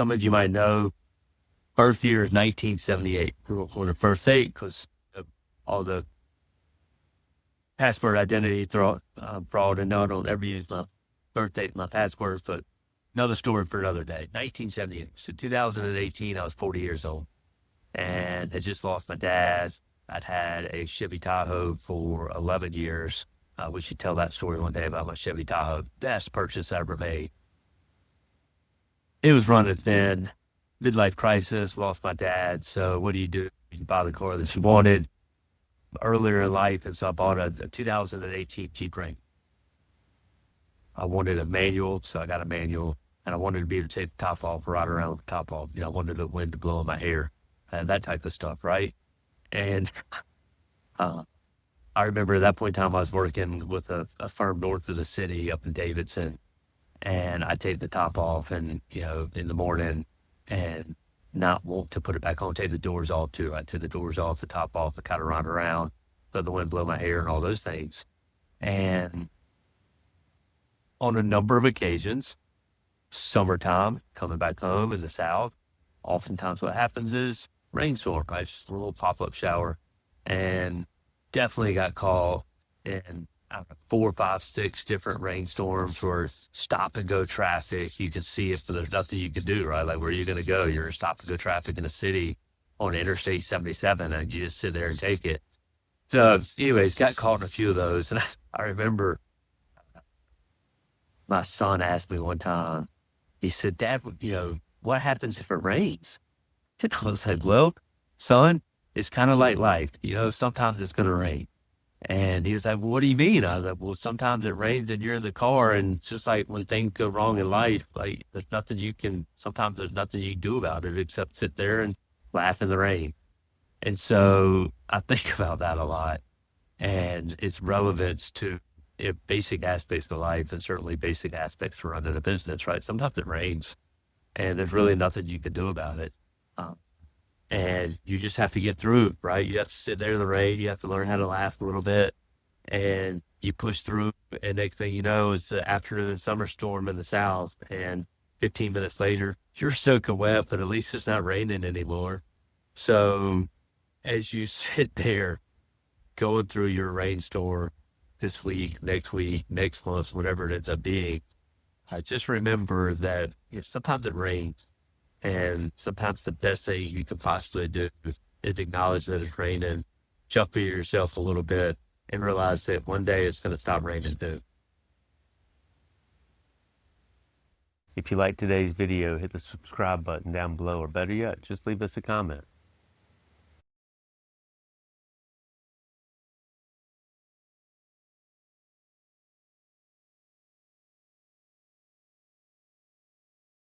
some of you might know, birth year is 1978 for the first date because all the passport identity fraud, and no, I don't ever use my birth date, my passports, but another story for another day. 1978. So 2018, I was 40 years old and had just lost my dad. I'd had a Chevy Tahoe for 11 years. We should tell that story one day about my Chevy Tahoe. Best purchase I ever made. It was running thin, midlife crisis, lost my dad. So what do? You buy the car that you wanted earlier in life. And so I bought a 2018 Jeep Wrangler. I wanted a manual, so I got a manual. And I wanted to be able to take the top off, ride around with the top off. I wanted the wind to blow in my hair and that type of stuff, right? And I remember at that point in time, I was working with a firm north of the city up in Davidson. And I take the top off and, in the morning and not want to put it back on, take the doors off too. I take the doors off, the top off, I kind of ride around, let the wind blow my hair and all those things. And on a number of occasions, summertime, coming back home in the South, oftentimes what happens is rainstorm, right? Just a little pop-up shower. And definitely got caught in 4, 5, 6 different rainstorms or stop and go traffic. You can see it, but there's nothing you can do, right? Like, where are you going to go? You're in stop and go traffic in a city on Interstate 77, and you just sit there and take it. So anyways, got caught in a few of those. And I remember my son asked me one time, he said, Dad, what happens if it rains? And I was like, well, son, it's kind of like life. Sometimes it's going to rain. And he was like, well, what do you mean? I was like, well, sometimes it rains and you're in the car, and it's just like when things go wrong in life, like sometimes there's nothing you can do about it except sit there and laugh in the rain. And so I think about that a lot and its relevance to basic aspects of life, and certainly basic aspects for running a business, right? Sometimes it rains and there's really nothing you can do about it. And you just have to get through it, right? You have to sit there in the rain. You have to learn how to laugh a little bit, and you push through. And next thing you know, it's the afternoon summer storm in the South. And 15 minutes later, you're soaking wet, but at least it's not raining anymore. So as you sit there going through your rainstorm this week, next month, whatever it ends up being, I just remember that sometimes it rains. And sometimes the best thing you can possibly do is acknowledge that it's raining, chuckle yourself a little bit, and realize that one day it's going to stop raining too. If you liked today's video, hit the subscribe button down below, or better yet, just leave us a comment.